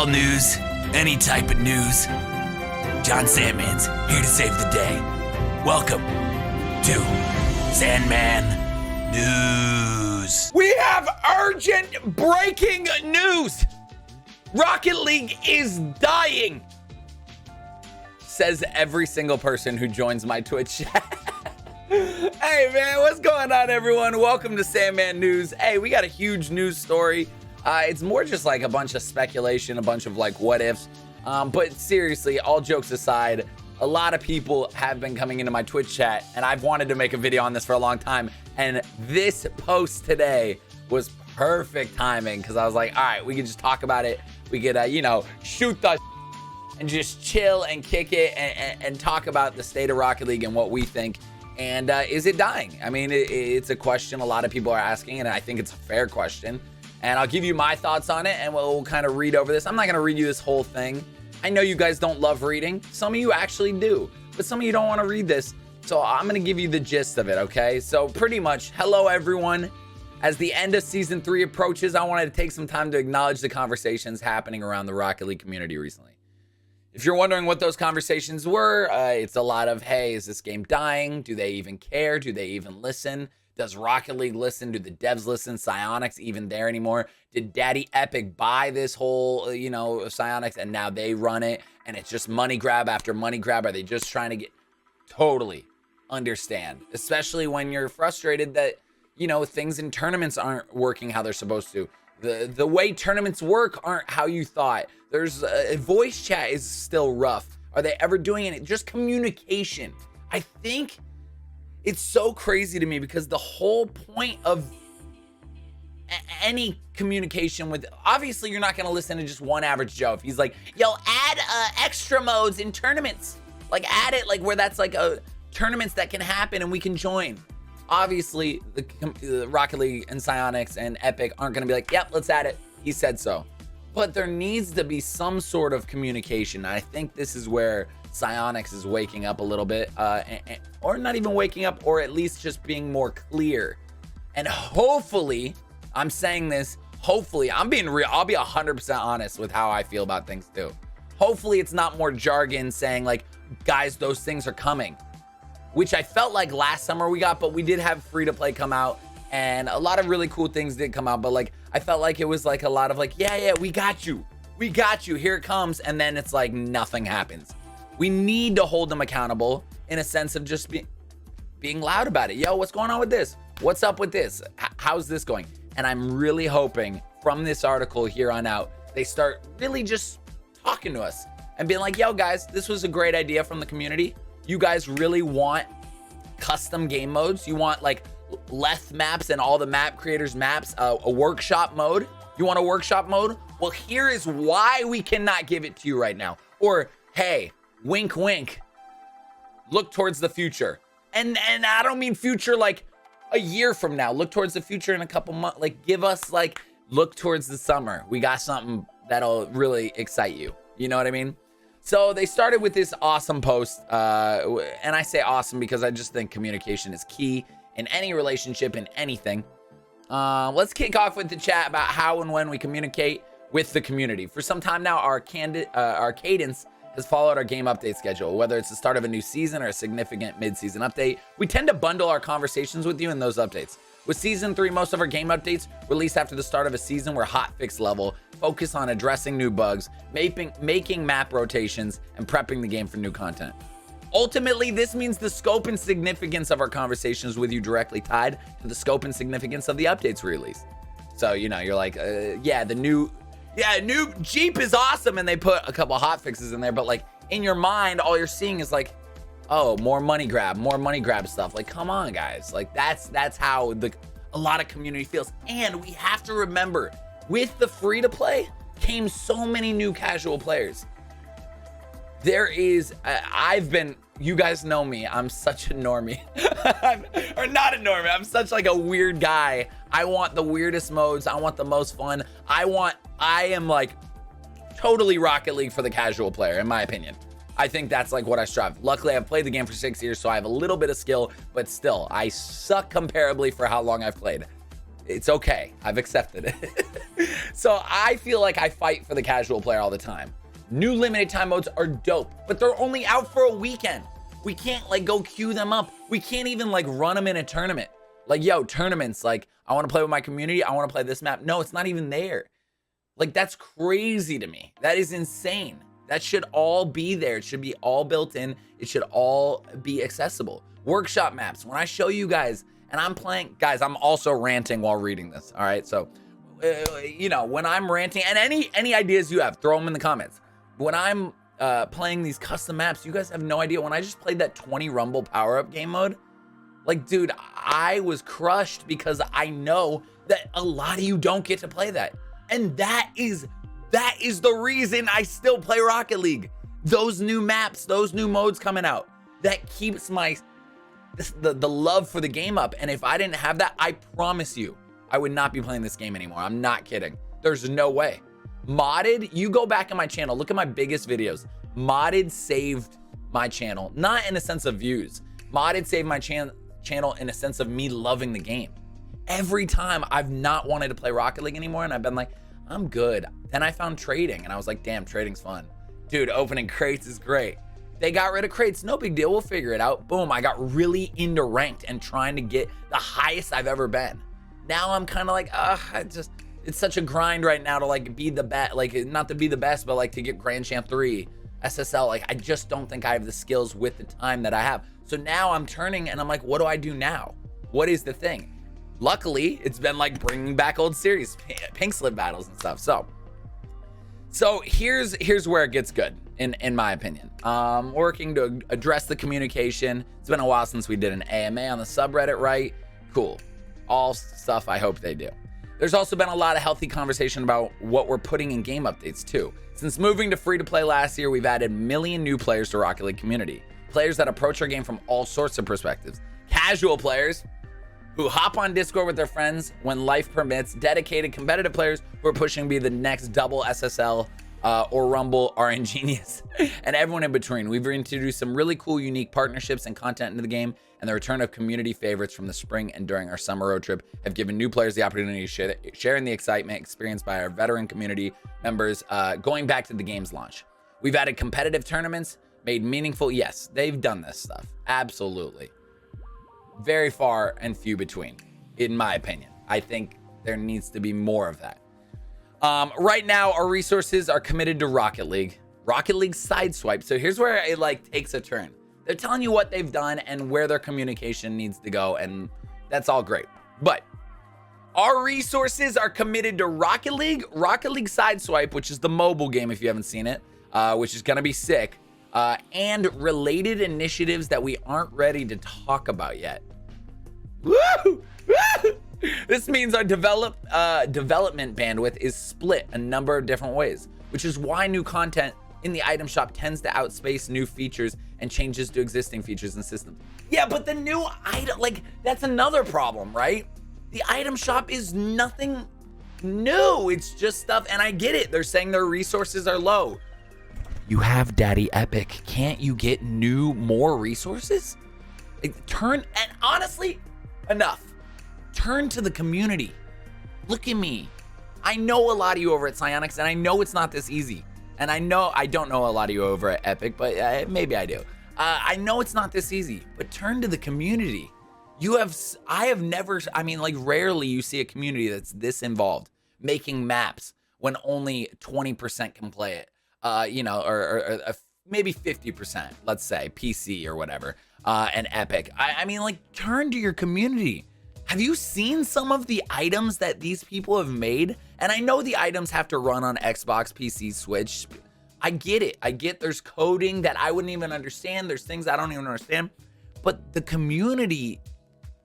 All news, any type of news. John Sandman's here to save the day. Welcome to Sandman News. We have urgent breaking news. Rocket League is dying, says every single person who joins my Twitch chat. Hey man, what's going on everyone? Welcome to Sandman News. Hey, we got a huge news story. It's more just like a bunch of speculation, a bunch of like what ifs. But seriously, all jokes aside, a lot of people have been coming into my Twitch chat and I've wanted to make a video on this for a long time. And this post today was perfect timing because I was like, all right, we could just talk about it. We could, shoot the and just chill and kick it and talk about the state of Rocket League and what we think. And is it dying? I mean, it's a question a lot of people are asking, and I think it's a fair question. And I'll give you my thoughts on it, and we'll kind of read over this. I'm not going to read you this whole thing. I know you guys don't love reading. Some of you actually do, but some of you don't want to read this. So I'm going to give you the gist of it, okay? So pretty much, hello, everyone. As the end of Season 3 approaches, I wanted to take some time to acknowledge the conversations happening around the Rocket League community recently. If you're wondering what those conversations were, it's a lot of, hey, is this game dying? Do they even care? Do they even listen? Does Rocket League listen? Do the devs listen? Psyonix even there anymore? Did Daddy Epic buy this whole, Psyonix and now they run it and it's just money grab after money grab? Are they just trying to get totally understand? Especially when you're frustrated that, things in tournaments aren't working how they're supposed to. The way tournaments work aren't how you thought. There's voice chat is still rough. Are they ever doing it? Just communication. I think it's so crazy to me because the whole point of any communication with, obviously you're not going to listen to just one average Joe. If he's like, yo, add extra modes in tournaments, like add it like where that's like a tournaments that can happen and we can join. Obviously the Rocket League and Psyonix and Epic aren't going to be like, yep, let's add it. He said so. But there needs to be some sort of communication. I think this is where Psyonix is waking up a little bit, or not even waking up, or at least just being more clear. And hopefully, I'm saying this, hopefully, I'm being real. I'll be 100% honest with how I feel about things too. Hopefully it's not more jargon saying like, guys, those things are coming, which I felt like last summer we got, but we did have free to play come out and a lot of really cool things did come out. But like, I felt like it was like a lot of like, yeah, we got you. We got you. Here it comes. And then it's like nothing happens. We need to hold them accountable in a sense of just being loud about it. Yo, what's going on with this? What's up with this? How's this going? And I'm really hoping from this article here on out, they start really just talking to us and being like, yo, guys, this was a great idea from the community. You guys really want custom game modes? You want like Leth maps and all the map creators maps, a workshop mode? You want a workshop mode? Well, here is why we cannot give it to you right now. Or, hey, wink, wink, look towards the future. And I don't mean future like a year from now. Look towards the future in a couple months. Like give us like, look towards the summer. We got something that'll really excite you. You know what I mean? So they started with this awesome post. And I say awesome because I just think communication is key in any relationship, in anything. Let's kick off with the chat about how and when we communicate with the community. For some time now, our cadence has followed our game update schedule, whether it's the start of a new season or a significant mid-season update. We tend to bundle our conversations with you in those updates. With Season 3, most of our game updates released after the start of a season were hotfix level, focus on addressing new bugs, making map rotations, and prepping the game for new content. Ultimately, this means the scope and significance of our conversations with you directly tied to the scope and significance of the updates we release. So, you're like, new Jeep is awesome, and they put a couple hot fixes in there, but like in your mind, all you're seeing is like, oh, more money grab stuff. Like, come on, guys. Like that's how a lot of community feels. And we have to remember, with the free to play came so many new casual players. There is, you guys know me, I'm such a normie. Or not a normie, I'm such like a weird guy. I want the weirdest modes, I want the most fun. I am like totally Rocket League for the casual player, in my opinion. I think that's like what I strive. Luckily, I've played the game for 6 years, so I have a little bit of skill, but still, I suck comparably for how long I've played. It's okay. I've accepted it. So I feel like I fight for the casual player all the time. New limited time modes are dope, but they're only out for a weekend. We can't like go queue them up. We can't even like run them in a tournament. Like, yo, tournaments, like I want to play with my community. I want to play this map. No, it's not even there. Like, that's crazy to me. That is insane. That should all be there. It should be all built in. It should all be accessible. Workshop maps. When I show you guys and I'm playing, guys, I'm also ranting while reading this. All right. So, you know, when I'm ranting, and any ideas you have, throw them in the comments. When I'm playing these custom maps, you guys have no idea. When I just played that 20 Rumble power-up game mode, like, dude, I was crushed because I know that a lot of you don't get to play that. And that is the reason I still play Rocket League. Those new maps, those new modes coming out, that keeps the love for the game up. And if I didn't have that, I promise you, I would not be playing this game anymore. I'm not kidding. There's no way. Modded, you go back in my channel, look at my biggest videos. Modded saved my channel, not in a sense of views. Modded saved my channel in a sense of me loving the game. Every time I've not wanted to play Rocket League anymore and I've been like, I'm good. Then I found trading and I was like, damn, trading's fun. Dude, opening crates is great. They got rid of crates, no big deal, we'll figure it out. Boom, I got really into ranked and trying to get the highest I've ever been. Now I'm kind of like, it's such a grind right now to like be the best, like not to be the best, but like to get Grand Champ 3, SSL. Like, I just don't think I have the skills with the time that I have. So now I'm turning and I'm like, what do I do now? What is the thing? Luckily, it's been like bringing back old series, pink slip battles and stuff. So here's where it gets good, in my opinion. Working to address the communication. It's been a while since we did an AMA on the subreddit, right? Cool. All stuff I hope they do. There's also been a lot of healthy conversation about what we're putting in game updates too. Since moving to free to play last year, we've added 1 million new players to Rocket League community. Players that approach our game from all sorts of perspectives. Casual players who hop on Discord with their friends when life permits. Dedicated competitive players who are pushing to be the next double SSL or Rumble RNGenius, and everyone in between. We've introduced some really cool, unique partnerships and content into the game, and the return of community favorites from the spring and during our summer road trip have given new players the opportunity to share in the excitement experienced by our veteran community members going back to the game's launch. We've added competitive tournaments, made meaningful. Yes, they've done this stuff. Absolutely. Very far and few between, in my opinion. I think there needs to be more of that. Right now, our resources are committed to Rocket League. Rocket League Sideswipe. So here's where it like takes a turn. They're telling you what they've done and where their communication needs to go, and that's all great. But our resources are committed to Rocket League Sideswipe, which is the mobile game if you haven't seen it, which is gonna be sick, and related initiatives that we aren't ready to talk about yet. Woo! This means our development bandwidth is split a number of different ways, which is why new content in the item shop tends to outspace new features and changes to existing features and systems. Yeah, but the new item, like, that's another problem, right? The item shop is nothing new. It's just stuff, and I get it. They're saying their resources are low. You have Daddy Epic. Can't you get more resources? And honestly, enough. Turn to the community. Look at me. I know a lot of you over at Psyonix, and I know it's not this easy. And I know I don't know a lot of you over at Epic, but maybe I do. I know it's not this easy, but turn to the community. Rarely you see a community that's this involved, making maps when only 20% can play it. Or maybe 50%, let's say, PC or whatever, and Epic. Turn to your community. Have you seen some of the items that these people have made? And I know the items have to run on Xbox, PC, Switch. I get it. I get there's coding that I wouldn't even understand. There's things I don't even understand. But the community,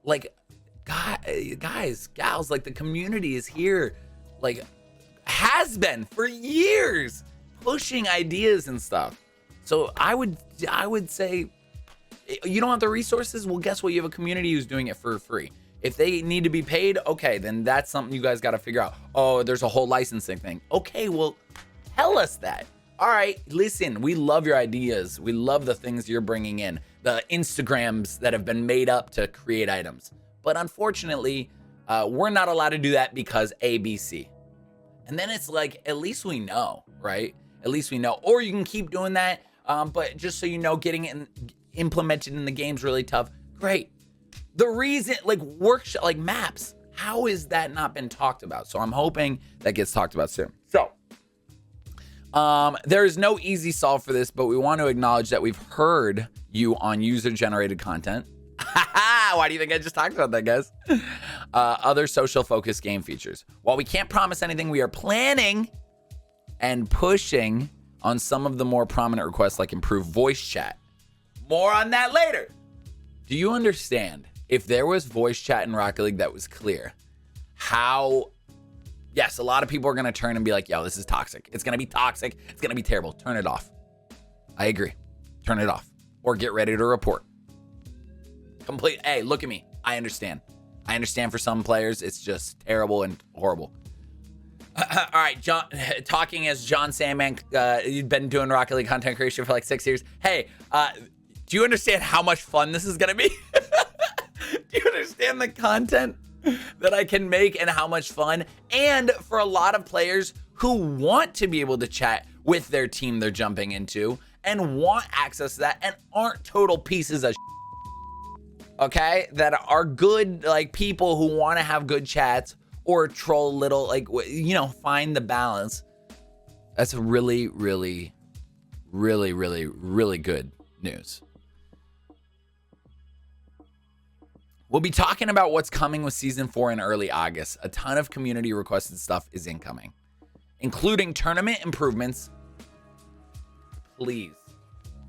like, guys, gals, like, the community is here, like, has been for years, pushing ideas and stuff. So I would say, you don't have the resources? Well, guess what? You have a community who's doing it for free. If they need to be paid, okay, then that's something you guys got to figure out. Oh, there's a whole licensing thing. Okay, well, tell us that. All right, listen, we love your ideas. We love the things you're bringing in, the Instagrams that have been made up to create items. But unfortunately, We're not allowed to do that because ABC. And then it's like, at least we know, right? At least we know. Or you can keep doing that, but just so you know, getting it implemented in the game's really tough. Great. The reason, like workshop, like maps, how has that not been talked about? So I'm hoping that gets talked about soon. So there is no easy solve for this, but we want to acknowledge that we've heard you on user-generated content. Why do you think I just talked about that, guys? Other social-focused game features. While we can't promise anything, we are planning and pushing on some of the more prominent requests, like improved voice chat. More on that later. Do you understand if there was voice chat in Rocket League that was clear, how, yes, a lot of people are going to turn and be like, yo, this is toxic. It's going to be toxic. It's going to be terrible. Turn it off. I agree. Turn it off or get ready to report. Hey, look at me. I understand. I understand for some players, it's just terrible and horrible. All right, John, talking as John Sandman, you've been doing Rocket League content creation for like 6 years. Hey, do you understand how much fun this is going to be? Do you understand the content that I can make and how much fun? And for a lot of players who want to be able to chat with their team they're jumping into and want access to that and aren't total pieces of okay, that are good, like people who want to have good chats or troll a little, like, you know, find the balance. That's really, really, really, really, really good news. We'll be talking about what's coming with Season 4 in early August. A ton of community requested stuff is incoming, including tournament improvements. Please,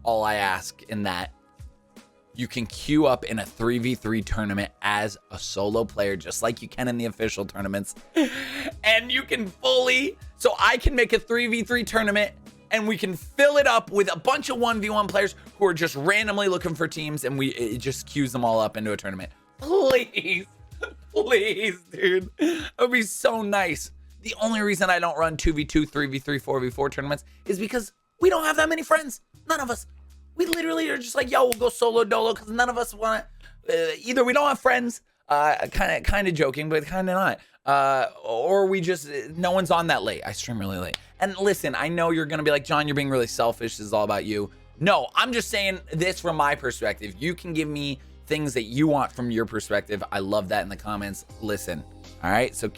all I ask in that, you can queue up in a 3v3 tournament as a solo player, just like you can in the official tournaments. And you can so I can make a 3v3 tournament and we can fill it up with a bunch of 1v1 players who are just randomly looking for teams, and it just queues them all up into a tournament. Please, please, dude. That would be so nice. The only reason I don't run 2v2, 3v3, 4v4 tournaments is because we don't have that many friends. None of us. We literally are just like, yo, we'll go solo dolo because none of us want to. Either we don't have friends, kind of joking, but kind of not. Or we just, no one's on that late. I stream really late. And listen, I know you're going to be like, John, you're being really selfish. This is all about you. No, I'm just saying this from my perspective. You can give me things that you want from your perspective. I love that in the comments. Listen. All right. So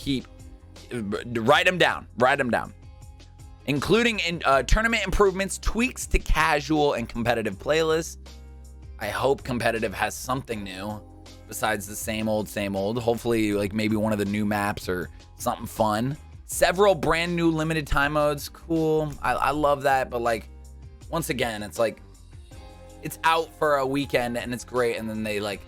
write them down. Write them down. Including tournament improvements, tweaks to casual and competitive playlists. I hope competitive has something new besides the same old, same old. Hopefully, like maybe one of the new maps or something fun. Several brand new limited time modes. Cool. I love that. But like, once again, it's like, it's out for a weekend and it's great. And then they like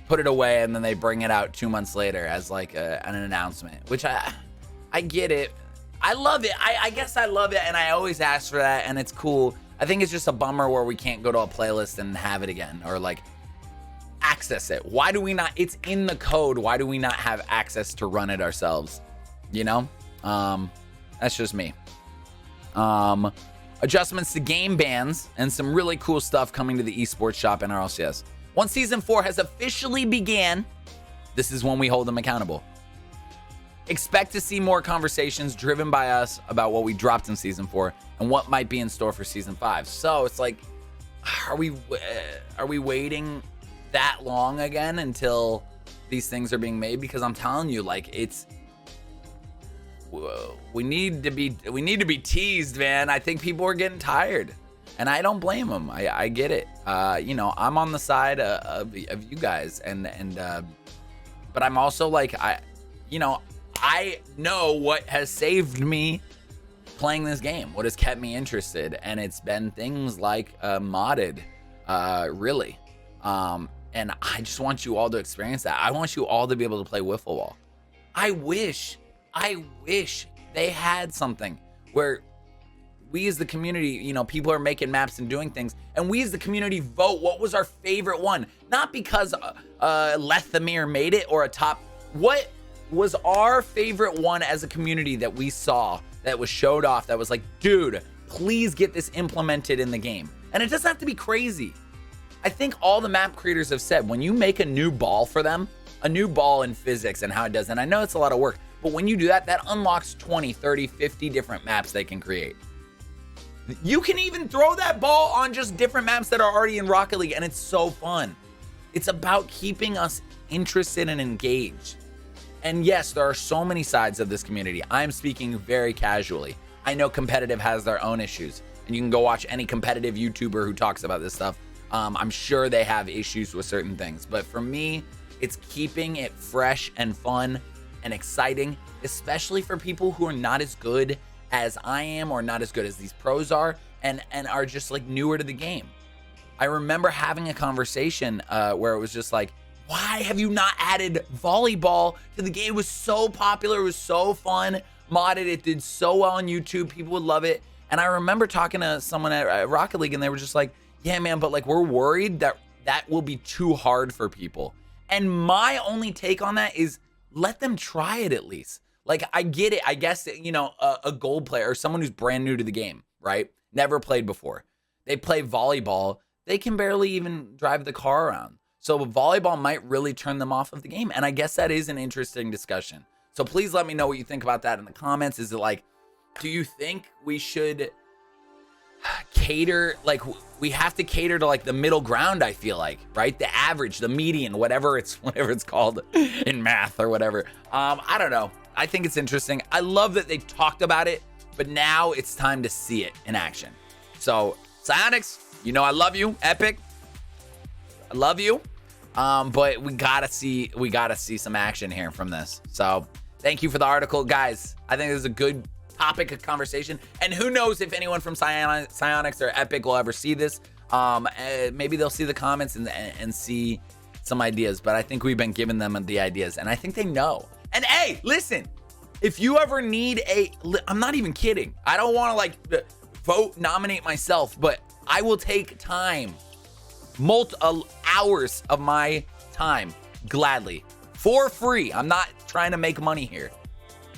put it away and then they bring it out 2 months later as like an announcement, which I get it. I love it. I guess I love it, and I always ask for that, and it's cool. I think it's just a bummer where we can't go to a playlist and have it again, or like access it. Why do we not? It's in the code. Why do we not have access to run it ourselves? You know? That's just me. Adjustments to game bans and some really cool stuff coming to the esports shop in RLCS. Once Season 4 has officially began, this is when we hold them accountable. Expect to see more conversations driven by us about what we dropped in Season 4 and what might be in store for Season 5. So it's like, are we waiting that long again until these things are being made? Because I'm telling you, like, we need to be teased, man. I think people are getting tired, and I don't blame them. I get it. You know, I'm on the side of you guys, but I'm also like, I know what has saved me playing this game, what has kept me interested, and it's been things like modded, really. And I just want you all to experience that. I want you all to be able to play wiffle ball. I wish they had something where we as the community, you know, people are making maps and doing things, and we as the community vote what was our favorite one. Not because Lethamir made it or a top. What was our favorite one as a community that we saw, that was showed off, that was like, dude, please get this implemented in the game. And it doesn't have to be crazy. I think all the map creators have said, when you make a new ball for them, a new ball in physics and how it does. And I know it's a lot of work, but when you do that, that unlocks 20, 30, 50 different maps they can create. You can even throw that ball on just different maps that are already in Rocket League, and it's so fun. It's about keeping us interested and engaged. And yes, there are so many sides of this community. I'm speaking very casually. I know competitive has their own issues, and you can go watch any competitive YouTuber who talks about this stuff. I'm sure they have issues with certain things, but for me, it's keeping it fresh and fun and exciting, especially for people who are not as good as I am or not as good as these pros are and are just like newer to the game. I remember having a conversation where it was just like, why have you not added volleyball to the game? It was so popular. It was so fun. Modded. It did so well on YouTube. People would love it. And I remember talking to someone at Rocket League and they were just like, yeah, man, but like we're worried that that will be too hard for people. And my only take on that is let them try it at least. Like, I get it. I guess, you know, a gold player or someone who's brand new to the game, right? Never played before. They play volleyball. They can barely even drive the car around. So volleyball might really turn them off of the game. And I guess that is an interesting discussion. So please let me know what you think about that in the comments. Is it like, do you think we should cater, like we have to cater to like the middle ground, I feel like, right? The average, the median, whatever it's called in math or whatever. I don't know. I think it's interesting. I love that they talked about it, but now it's time to see it in action. So Psyonix, you know I love you. Epic, I love you. But we gotta see some action here from this. So thank you for the article, guys. I think this is a good topic of conversation, and who knows if anyone from Psyonix or Epic will ever see this. Maybe they'll see the comments and see some ideas, but I think we've been giving them the ideas, and I think they know. And hey, listen, if you ever need I'm not even kidding. I don't want to like nominate myself, but I will take time, hours of my time, gladly, for free. I'm not trying to make money here,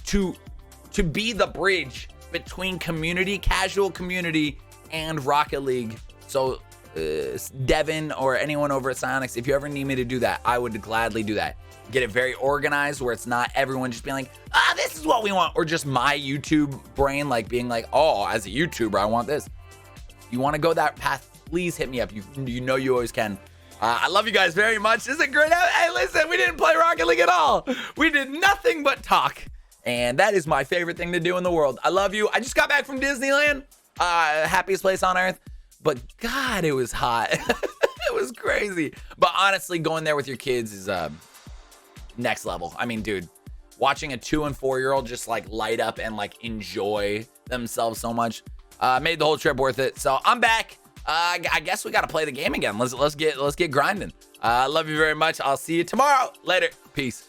to be the bridge between community, casual community, and Rocket League. So Devin or anyone over at Psyonix, if you ever need me to do that, I would gladly do that. Get it very organized where it's not everyone just being like, this is what we want, or just my YouTube brain like being like, oh, as a YouTuber, I want this. You want to go that path, please hit me up. You know you always can. I love you guys very much. This is a great, hey, listen, we didn't play Rocket League at all. We did nothing but talk. And that is my favorite thing to do in the world. I love you. I just got back from Disneyland. Happiest place on earth. But God, it was hot. It was crazy. But honestly, going there with your kids is next level. I mean, dude, watching a 2 and 4-year-old just like light up and like enjoy themselves so much made the whole trip worth it. So I'm back. I guess we got to play the game again. Let's get grinding. Love you very much. I'll see you tomorrow. Later. Peace.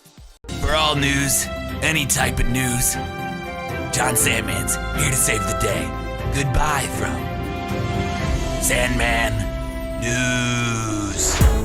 For all news, any type of news, John Sandman's here to save the day. Goodbye from Sandman News.